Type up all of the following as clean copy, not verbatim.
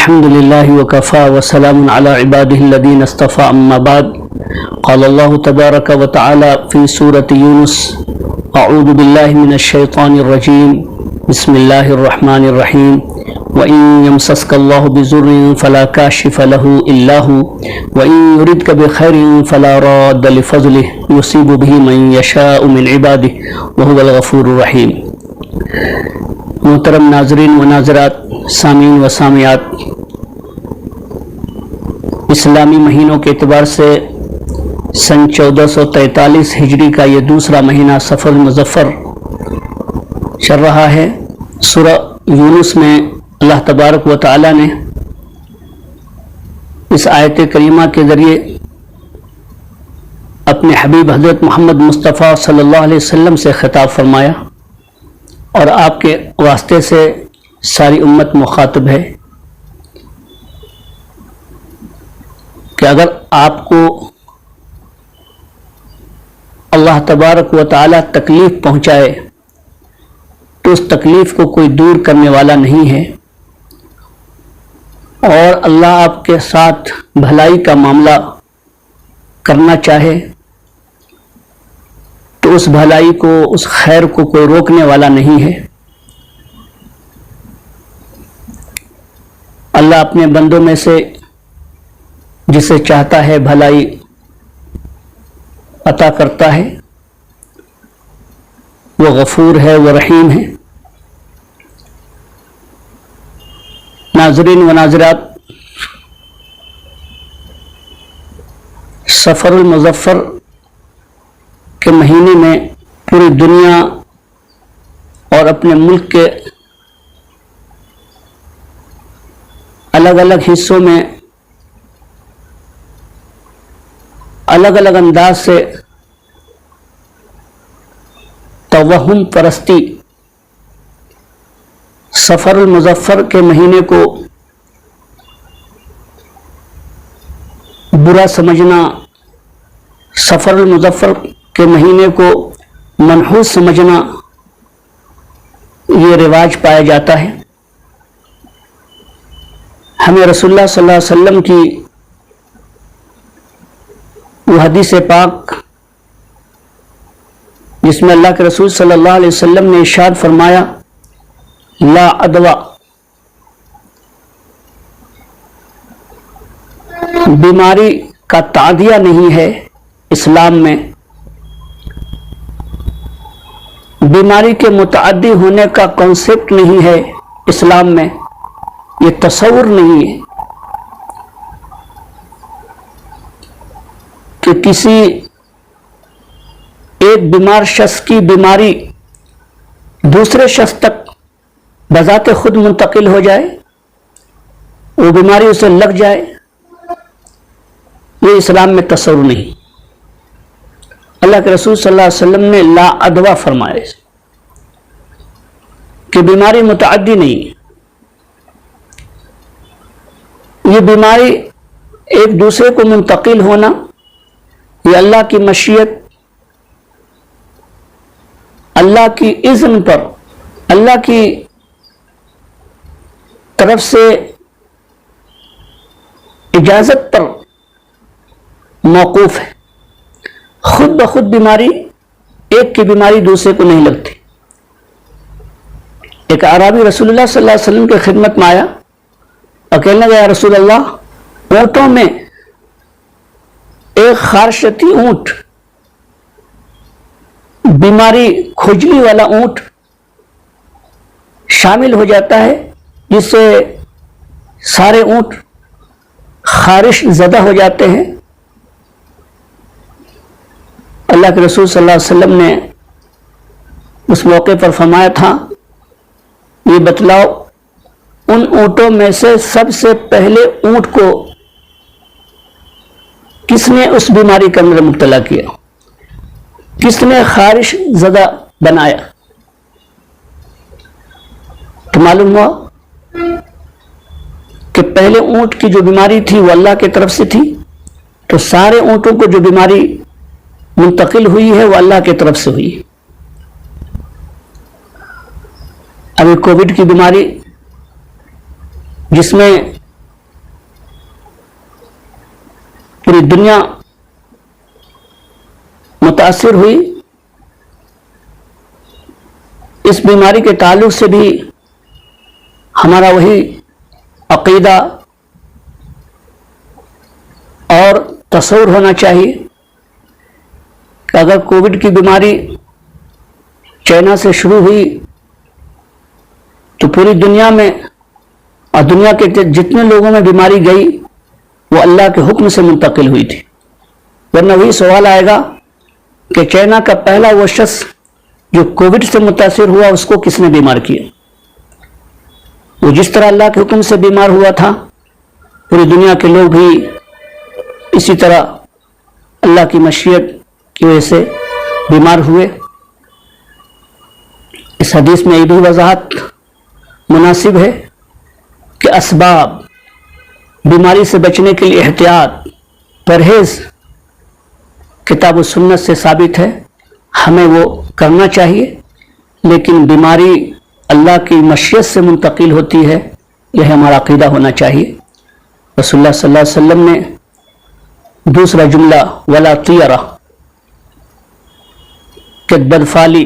الحمد لله وكفى وسلام على عباده الذين اصطفى أما بعد قال الله تبارك وتعالى في سورة يونس أعوذ بالله من الشيطان الرجيم بسم الله الرحمن الرحيم وإن يمسسك الله بضر فلا كاشف له إلا هو وإن يردك بخير فلا راد لفضله يصيب به من يشاء من عباده وهو الغفور الرحيم۔ محترم ناظرین و ناظرات، سامعین و سامعات، اسلامی مہینوں کے اعتبار سے سن 1443 ہجری کا یہ دوسرا مہینہ صفر المظفر چل رہا ہے۔ سورہ یونس میں اللہ تبارک و تعالی نے اس آیت کریمہ کے ذریعے اپنے حبیب حضرت محمد مصطفیٰ صلی اللہ علیہ وسلم سے خطاب فرمایا، اور آپ کے واسطے سے ساری امت مخاطب ہے کہ اگر آپ کو اللہ تبارک و تعالی تکلیف پہنچائے تو اس تکلیف کو کوئی دور کرنے والا نہیں ہے، اور اللہ آپ کے ساتھ بھلائی کا معاملہ کرنا چاہے تو اس بھلائی کو، اس خیر کو کوئی روکنے والا نہیں ہے۔ اللہ اپنے بندوں میں سے جسے چاہتا ہے بھلائی عطا کرتا ہے، وہ غفور ہے، وہ رحیم ہے۔ ناظرین و ناظرات، صفر المظفر کے مہینے میں پوری دنیا اور اپنے ملک کے الگ الگ حصوں میں الگ الگ انداز سے توہم پرستی، صفر المظفر کے مہینے کو برا سمجھنا، صفر المظفر کے مہینے کو منحوس سمجھنا، یہ رواج پایا جاتا ہے۔ ہمیں رسول اللہ صلی اللہ علیہ وسلم کی وہ حدیث پاک جس میں اللہ کے رسول صلی اللہ علیہ وسلم نے ارشاد فرمایا، لا عدویٰ، بیماری کا تعدیہ نہیں ہے اسلام میں، بیماری کے متعدی ہونے کا کانسیپٹ نہیں ہے اسلام میں، یہ تصور نہیں ہے کہ کسی ایک بیمار شخص کی بیماری دوسرے شخص تک بذات خود منتقل ہو جائے، وہ بیماری اسے لگ جائے، یہ اسلام میں تصور نہیں۔ اللہ کے رسول صلی اللہ علیہ وسلم نے لا عدویٰ فرمایا کہ بیماری متعدی نہیں ہے، یہ بیماری ایک دوسرے کو منتقل ہونا، یہ اللہ کی مشیت، اللہ کی اذن پر، اللہ کی طرف سے اجازت پر موقوف ہے۔ خود بخود بیماری، ایک کی بیماری دوسرے کو نہیں لگتی۔ ایک اعرابی رسول اللہ صلی اللہ علیہ وسلم کی خدمت میں آیا اور کہنے لگا، یا رسول اللہ، اونٹوں میں ایک خارشتی اونٹ، بیماری کھجلی والا اونٹ شامل ہو جاتا ہے، جس سے سارے اونٹ خارش زدہ ہو جاتے ہیں۔ اللہ کے رسول صلی اللہ علیہ وسلم نے اس موقع پر فرمایا تھا، یہ بتلاؤ ان اونٹوں میں سے سب سے پہلے اونٹ کو کس نے اس بیماری کے اندر مبتلا کیا، کس نے خارش زدہ بنایا؟ تو معلوم ہوا کہ پہلے اونٹ کی جو بیماری تھی وہ اللہ کی طرف سے تھی، تو سارے اونٹوں کو جو بیماری منتقل ہوئی ہے وہ اللہ کی طرف سے ہوئی۔ ابھی کووڈ کی بیماری جس میں دنیا متاثر ہوئی، اس بیماری کے تعلق سے بھی ہمارا وہی عقیدہ اور تصور ہونا چاہیے کہ اگر کووڈ کی بیماری چائنا سے شروع ہوئی تو پوری دنیا میں اور دنیا کے جتنے لوگوں میں بیماری گئی وہ اللہ کے حکم سے منتقل ہوئی تھی، ورنہ وہی سوال آئے گا کہ چائنا کا پہلا وہ شخص جو کووڈ سے متاثر ہوا اس کو کس نے بیمار کیا؟ وہ جس طرح اللہ کے حکم سے بیمار ہوا تھا، پوری دنیا کے لوگ بھی اسی طرح اللہ کی مشیت کی وجہ سے بیمار ہوئے۔ اس حدیث میں یہ بھی وضاحت مناسب ہے کہ اسباب بیماری سے بچنے کے لیے احتیاط، پرہیز کتاب و سنت سے ثابت ہے، ہمیں وہ کرنا چاہیے، لیکن بیماری اللہ کی مشیت سے منتقل ہوتی ہے، یہ ہمارا عقیدہ ہونا چاہیے۔ رسول اللہ صلی اللہ علیہ وسلم نے دوسرا جملہ ولا طیرہ کہ بدفعلی،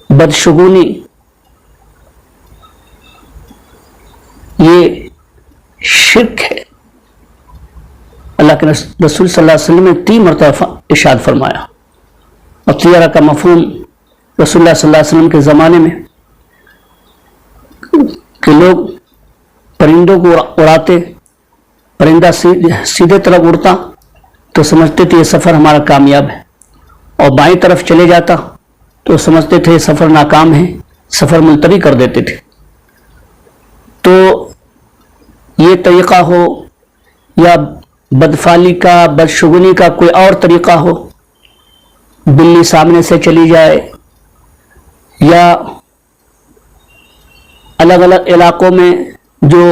بدشگونی، یہ شرک ہے۔ اللہ کے رسول صلی اللہ علیہ وسلم نے 3 مرتبہ ارشاد فرمایا، اور طیرہ کا مفہوم رسول اللہ صلی اللہ علیہ وسلم کے زمانے میں کہ لوگ پرندوں کو اڑاتے، پرندہ سیدھے طرف اڑتا تو سمجھتے تھے یہ سفر ہمارا کامیاب ہے، اور بائیں طرف چلے جاتا تو سمجھتے تھے یہ سفر ناکام ہے، سفر ملتوی کر دیتے تھے۔ تو یہ طریقہ ہو یا بدفعلی کا، بدشگونی کا کوئی اور طریقہ ہو، بلی سامنے سے چلی جائے، یا الگ الگ علاقوں میں جو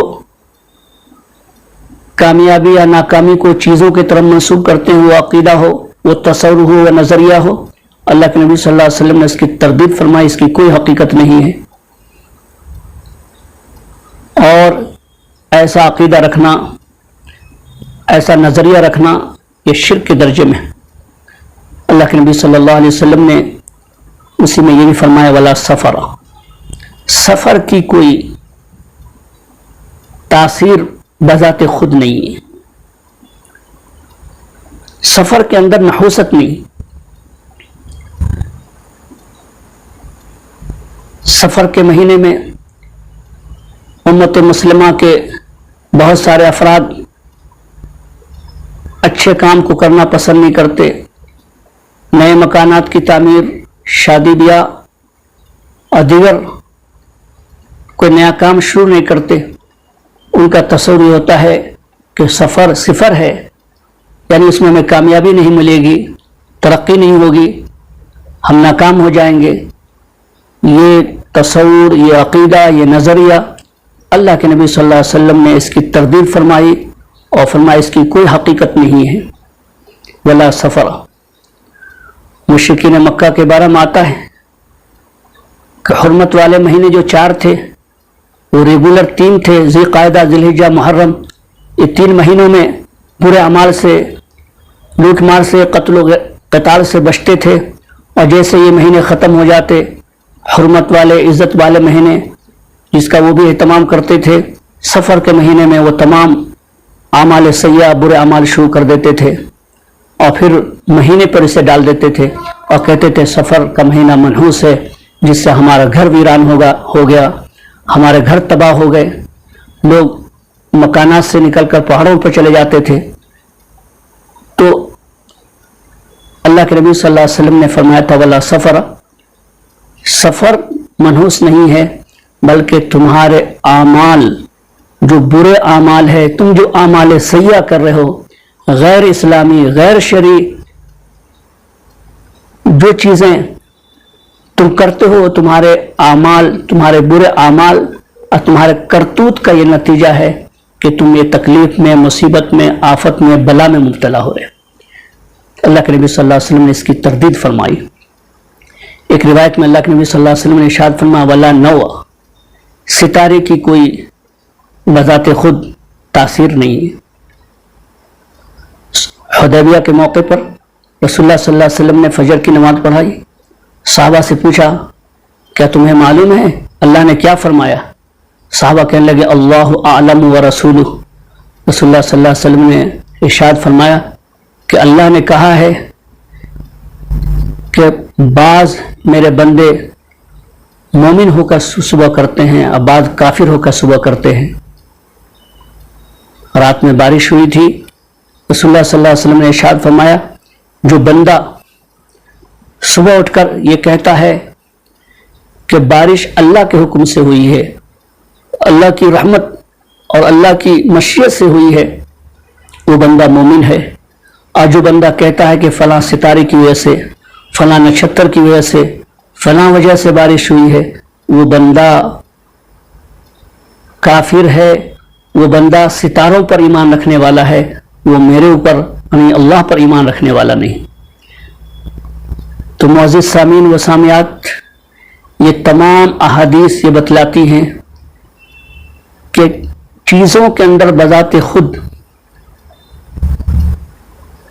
کامیابی یا ناکامی کو چیزوں کی طرف منسوب کرتے ہیں، وہ عقیدہ ہو، وہ تصور ہو، وہ نظریہ ہو، اللہ کے نبی صلی اللہ علیہ وسلم نے اس کی تردید فرمائی، اس کی کوئی حقیقت نہیں ہے۔ اور ایسا عقیدہ رکھنا، ایسا نظریہ رکھنا، یہ شرک کے درجے میں۔ اللہ کے نبی صلی اللہ علیہ وسلم نے اسی میں یہ بھی فرمایا ولا سفر، سفر کی کوئی تاثیر بذات خود نہیں ہے، سفر کے اندر نحوست نہیں۔ سفر کے مہینے میں امت مسلمہ کے بہت سارے افراد اچھے کام کو کرنا پسند نہیں کرتے، نئے مکانات کی تعمیر، شادی بیاہ اور دیگر کوئی نیا کام شروع نہیں کرتے۔ ان کا تصور یہ ہوتا ہے کہ سفر صفر ہے، یعنی اس میں ہمیں کامیابی نہیں ملے گی، ترقی نہیں ہوگی، ہم ناکام ہو جائیں گے۔ یہ تصور، یہ عقیدہ، یہ نظریہ اللہ کے نبی صلی اللہ علیہ وسلم نے اس کی تردید فرمائی اور فرمایا اس کی کوئی حقیقت نہیں ہے۔ ولا سفر، مشرکین مکہ کے بارے میں آتا ہے کہ حرمت والے مہینے جو 4 تھے وہ ریگولر 3 تھے، ذی قعدہ، ذی الحجہ، محرم۔ یہ 3 مہینوں میں برے اعمال سے، لوٹ مار سے، قتل و قتال سے بچتے تھے، اور جیسے یہ مہینے ختم ہو جاتے، حرمت والے، عزت والے مہینے جس کا وہ بھی اہتمام کرتے تھے، سفر کے مہینے میں وہ تمام اعمال سیئہ، برے اعمال شروع کر دیتے تھے، اور پھر مہینے پر اسے ڈال دیتے تھے اور کہتے تھے سفر کا مہینہ منحوس ہے، جس سے ہمارا گھر ویران ہو گیا، ہمارے گھر تباہ ہو گئے، لوگ مکانات سے نکل کر پہاڑوں پر چلے جاتے تھے۔ تو اللہ کے نبی صلی اللہ علیہ وسلم نے فرمایا تھا ولا سفر، سفر منحوس نہیں ہے، بلکہ تمہارے اعمال جو برے اعمال ہے، تم جو اعمال سیئہ کر رہے ہو، غیر اسلامی، غیر شرعی جو چیزیں تم کرتے ہو، تمہارے اعمال، تمہارے برے اعمال اور تمہارے کرتوت کا یہ نتیجہ ہے کہ تم یہ تکلیف میں، مصیبت میں، آفت میں، بلا میں مبتلا ہو رہے۔ اللہ کے نبی صلی اللہ علیہ وسلم نے اس کی تردید فرمائی۔ ایک روایت میں اللہ کے نبی صلی اللہ علیہ وسلم نے ارشاد فرمایا ولا نو، ستارے کی کوئی بذات خود تاثیر نہیں ہے، حدیبیہ کے موقع پر رسول اللہ صلی اللہ علیہ وسلم نے فجر کی نماز پڑھائی. صحابہ سے پوچھا کیا تمہیں معلوم ہے اللہ نے کیا فرمایا؟ صحابہ کہنے لگے اللہ اعلم و رسولہ. رسول اللہ صلی اللہ علیہ وسلم نے ارشاد فرمایا کہ اللہ نے کہا ہے کہ بعض میرے بندے مومن ہو کر صبح کرتے ہیں اور بعض کافر ہو کر صبح کرتے ہیں. رات میں بارش ہوئی تھی. رسول اللہ صلی اللہ علیہ وسلم نے ارشاد فرمایا جو بندہ صبح اٹھ کر یہ کہتا ہے کہ بارش اللہ کے حکم سے ہوئی ہے, اللہ کی رحمت اور اللہ کی مشیت سے ہوئی ہے, وہ بندہ مومن ہے. اور جو بندہ کہتا ہے کہ فلاں ستارے کی وجہ سے, فلاں نچھتر کی وجہ سے, فلاں وجہ سے بارش ہوئی ہے, وہ بندہ کافر ہے. وہ بندہ ستاروں پر ایمان رکھنے والا ہے, وہ میرے اوپر یعنی اللہ پر ایمان رکھنے والا نہیں. تو معزز سامعین و سامعات, یہ تمام احادیث یہ بتلاتی ہیں کہ چیزوں کے اندر بذات خود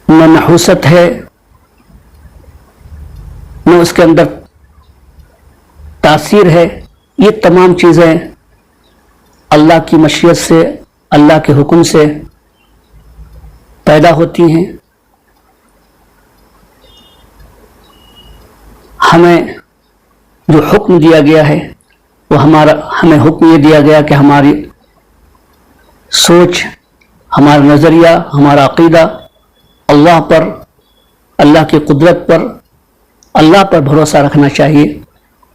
نہ نحوست ہے, نہ اس کے اندر تاثیر ہے. یہ تمام چیزیں اللہ کی مشیت سے, اللہ کے حکم سے پیدا ہوتی ہیں. ہمیں جو حکم دیا گیا ہے وہ ہمیں حکم یہ دیا گیا کہ ہماری سوچ, ہمارا نظریہ, ہمارا عقیدہ اللہ پر, اللہ کی قدرت پر, اللہ پر بھروسہ رکھنا چاہیے.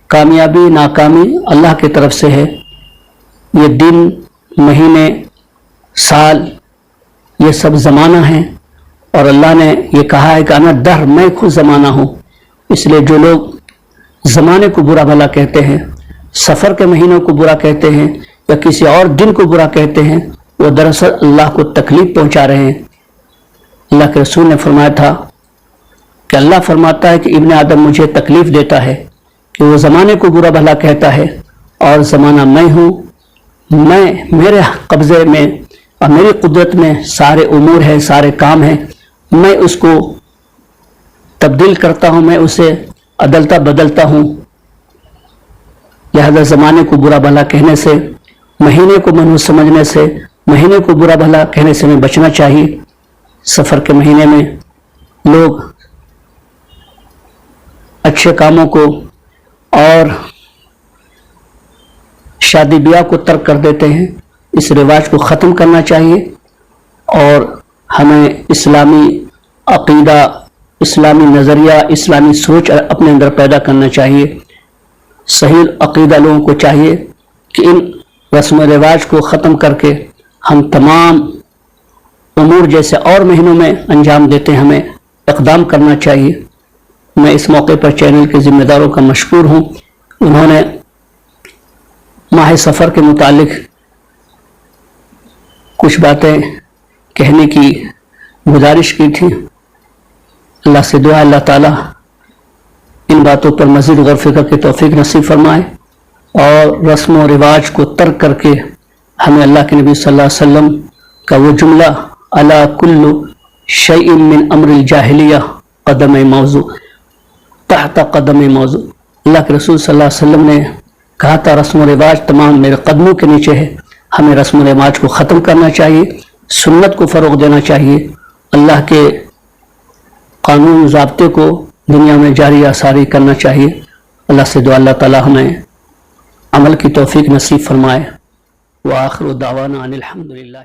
کامیابی ناکامی اللہ کی طرف سے ہے. یہ دن, مہینے, سال, یہ سب زمانہ ہیں, اور اللہ نے یہ کہا ہے کہ انا دہر, میں خود زمانہ ہوں. اس لیے جو لوگ زمانے کو برا بھلا کہتے ہیں, سفر کے مہینوں کو برا کہتے ہیں, یا کسی اور دن کو برا کہتے ہیں, وہ دراصل اللہ کو تکلیف پہنچا رہے ہیں. اللہ کے رسول نے فرمایا تھا کہ اللہ فرماتا ہے کہ ابن آدم مجھے تکلیف دیتا ہے کہ وہ زمانے کو برا بھلا کہتا ہے, اور زمانہ میں ہوں, میرے قبضے میں اور میری قدرت میں سارے امور ہیں, سارے کام ہیں, میں اس کو تبدیل کرتا ہوں, میں اسے عدلتا بدلتا ہوں. لہذا زمانے کو برا بھلا کہنے سے, مہینے کو منحوس سمجھنے سے, مہینے کو برا بھلا کہنے سے ہمیں بچنا چاہیے. سفر کے مہینے میں لوگ اچھے کاموں کو اور شادی بیاہ کو ترک کر دیتے ہیں. اس رواج کو ختم کرنا چاہیے, اور ہمیں اسلامی عقیدہ, اسلامی نظریہ, اسلامی سوچ اپنے اندر پیدا کرنا چاہیے. صحیح عقیدہ لوگوں کو چاہیے کہ ان رسم و رواج کو ختم کر کے ہم تمام امور جیسے اور مہینوں میں انجام دیتے ہیں, ہمیں اقدام کرنا چاہیے. میں اس موقع پر چینل کے ذمہ داروں کا مشکور ہوں. انہوں نے ماہ سفر کے متعلق کچھ باتیں کہنے کی گزارش کی تھی. اللہ سے دعا اللہ تعالیٰ ان باتوں پر مزید غور فکر کی توفیق نصیب فرمائے, اور رسم و رواج کو ترک کر کے ہمیں اللہ کے نبی صلی اللہ علیہ وسلم کا وہ جملہ الا کل شیء من امر الجاہلیہ قدم موضوع تحت قدم موضوع, اللہ کے رسول صلی اللہ علیہ وسلم نے کہا تھا رسم و رواج تمام میرے قدموں کے نیچے ہے. ہمیں رسم و رواج کو ختم کرنا چاہیے, سنت کو فروغ دینا چاہیے, اللہ کے قانون ضابطے کو دنیا میں جاری آساری کرنا چاہیے. اللہ سے دعا اللہ تعالی ہمیں عمل کی توفیق نصیب فرمائے. وآخر دعوانا ان الحمد للہ.